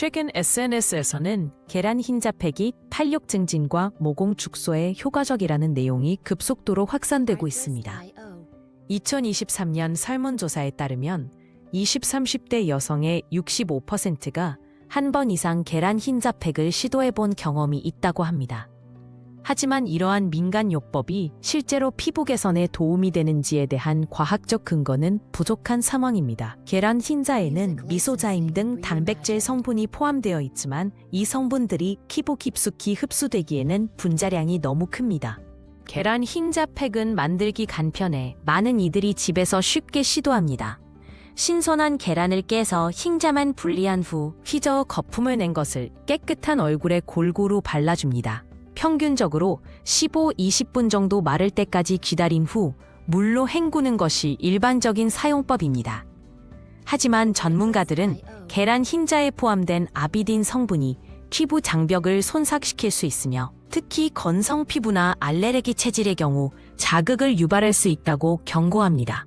최근 SNS에서는 계란 흰자팩이 탄력 증진과 모공 축소에 효과적이라는 내용이 급속도로 확산되고 있습니다. 2023년 설문조사에 따르면 20-30대 여성의 65%가 한 번 이상 계란 흰자팩을 시도해본 경험이 있다고 합니다. 하지만 이러한 민간요법이 실제로 피부 개선에 도움이 되는지에 대한 과학적 근거는 부족한 상황입니다. 계란 흰자에는 미소자임 등 단백질 성분이 포함되어 있지만 이 성분들이 피부 깊숙이 흡수되기에는 분자량이 너무 큽니다. 계란 흰자팩은 만들기 간편해 많은 이들이 집에서 쉽게 시도합니다. 신선한 계란을 깨서 흰자만 분리한 후 휘저어 거품을 낸 것을 깨끗한 얼굴에 골고루 발라줍니다. 평균적으로 15-20분 정도 마를 때까지 기다린 후 물로 헹구는 것이 일반적인 사용법입니다. 하지만 전문가들은 계란 흰자에 포함된 아비딘 성분이 피부 장벽을 손상시킬 수 있으며 특히 건성 피부나 알레르기 체질의 경우 자극을 유발할 수 있다고 경고합니다.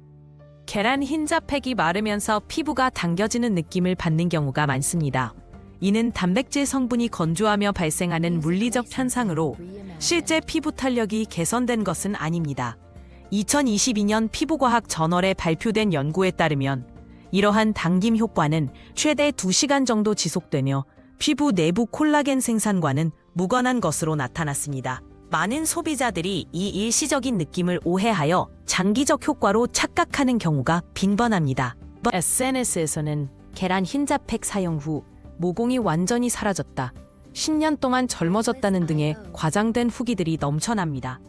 계란 흰자팩이 마르면서 피부가 당겨지는 느낌을 받는 경우가 많습니다. 이는 단백질 성분이 건조하며 발생하는 물리적 현상으로 실제 피부 탄력이 개선된 것은 아닙니다. 2022년 피부과학 저널에 발표된 연구에 따르면 이러한 당김 효과는 최대 2시간 정도 지속되며 피부 내부 콜라겐 생산과는 무관한 것으로 나타났습니다. 많은 소비자들이 이 일시적인 느낌을 오해하여 장기적 효과로 착각하는 경우가 빈번합니다. SNS에서는 계란 흰자팩 사용 후 모공이 완전히 사라졌다, 10년 동안 젊어졌다는 등의 과장된 후기들이 넘쳐납니다.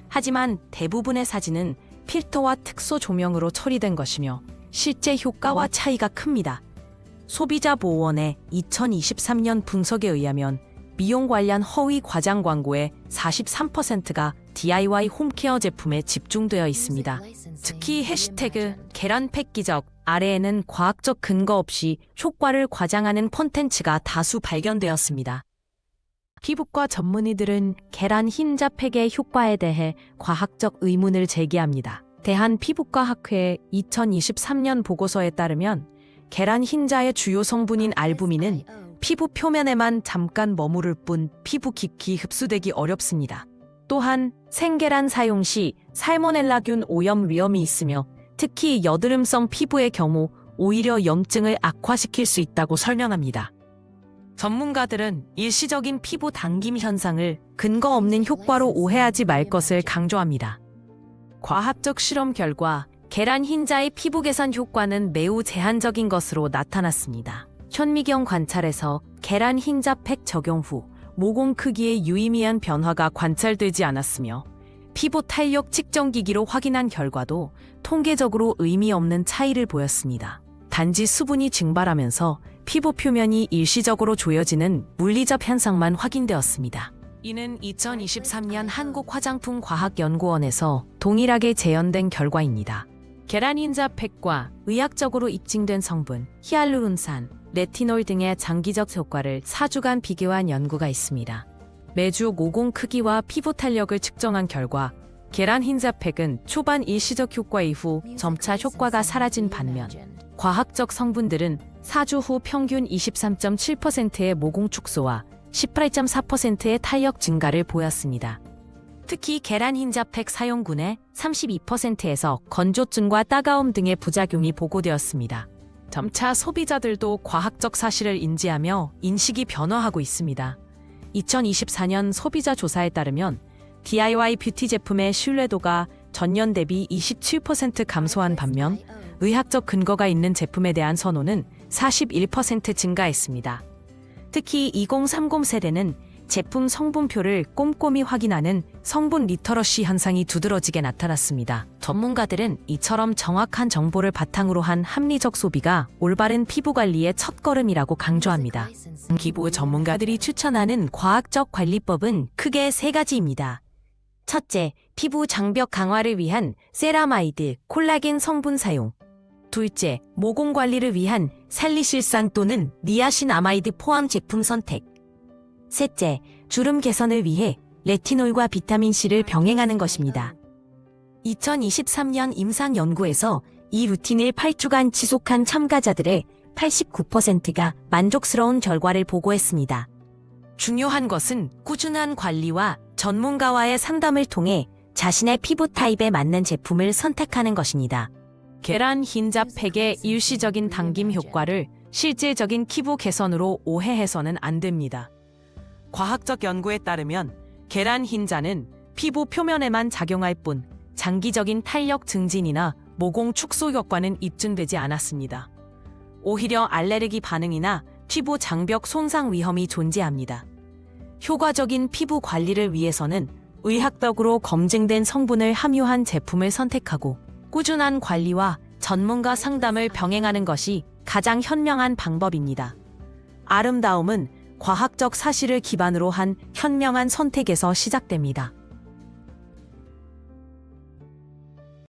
하지만 대부분의 사진은 필터와 특수 조명으로 처리된 것이며 실제 효과와 차이가 큽니다. 소비자보호원의 2023년 분석에 의하면 미용 관련 허위 과장 광고의 43%가 DIY 홈케어 제품에 집중되어 있습니다. 특히 해시태그 계란팩 기적 아래에는 과학적 근거 없이 효과를 과장하는 콘텐츠가 다수 발견되었습니다. 피부과 전문의들은 계란 흰자팩의 효과에 대해 과학적 의문을 제기합니다. 대한피부과학회 2023년 보고서에 따르면 계란 흰자의 주요 성분인 알부민은 피부 표면에만 잠깐 머무를 뿐 피부 깊이 흡수되기 어렵습니다. 또한 생계란 사용 시 살모넬라균 오염 위험이 있으며 특히 여드름성 피부의 경우 오히려 염증을 악화시킬 수 있다고 설명합니다. 전문가들은 일시적인 피부 당김 현상을 근거 없는 효과로 오해하지 말 것을 강조합니다. 과학적 실험 결과 계란 흰자의 피부 개선 효과는 매우 제한적인 것으로 나타났습니다. 현미경 관찰에서 계란 흰자팩 적용 후 모공 크기에 유의미한 변화가 관찰되지 않았으며 피부 탄력 측정기기로 확인한 결과도 통계적으로 의미 없는 차이를 보였습니다. 단지 수분이 증발하면서 피부 표면이 일시적으로 조여지는 물리적 현상만 확인되었습니다. 이는 2023년 한국화장품과학연구원에서 동일하게 재현된 결과입니다. 계란 흰자팩과 의학적으로 입증된 성분, 히알루론산, 레티놀 등의 장기적 효과를 4주간 비교한 연구가 있습니다. 매주 모공 크기와 피부 탄력을 측정한 결과 계란 흰자팩은 초반 일시적 효과 이후 점차 효과가 사라진 반면 과학적 성분들은 4주 후 평균 23.7%의 모공 축소와 18.4%의 탄력 증가를 보였습니다. 특히 계란 흰자팩 사용군의 32%에서 건조증과 따가움 등의 부작용이 보고되었습니다. 점차 소비자들도 과학적 사실을 인지하며 인식이 변화하고 있습니다. 2024년 소비자 조사에 따르면 DIY 뷰티 제품의 신뢰도가 전년 대비 27% 감소한 반면 의학적 근거가 있는 제품에 대한 선호는 41% 증가했습니다. 특히 2030 세대는 제품 성분표를 꼼꼼히 확인하는 성분 리터러시 현상이 두드러지게 나타났습니다. 전문가들은 이처럼 정확한 정보를 바탕으로 한 합리적 소비가 올바른 피부 관리의 첫걸음이라고 강조합니다. 기부 전문가들이 추천하는 과학적 관리법은 크게 3가지입니다. 첫째, 피부 장벽 강화를 위한 세라마이드, 콜라겐 성분 사용. 둘째, 모공 관리를 위한 살리실산 또는 니아신아마이드 포함 제품 선택. 셋째, 주름 개선을 위해 레티놀과 비타민C를 병행하는 것입니다. 2023년 임상 연구에서 이 루틴을 8주간 지속한 참가자들의 89%가 만족스러운 결과를 보고했습니다. 중요한 것은 꾸준한 관리와 전문가와의 상담을 통해 자신의 피부 타입에 맞는 제품을 선택하는 것입니다. 계란 흰자 팩의 일시적인 당김 효과를 실질적인 피부 개선으로 오해해서는 안 됩니다. 과학적 연구에 따르면 계란 흰자는 피부 표면에만 작용할 뿐 장기적인 탄력 증진이나 모공 축소 효과는 입증되지 않았습니다. 오히려 알레르기 반응이나 피부 장벽 손상 위험이 존재합니다. 효과적인 피부 관리를 위해서는 의학적으로 검증된 성분을 함유한 제품을 선택하고 꾸준한 관리와 전문가 상담을 병행하는 것이 가장 현명한 방법입니다. 아름다움은 과학적 사실을 기반으로 한 현명한 선택에서 시작됩니다.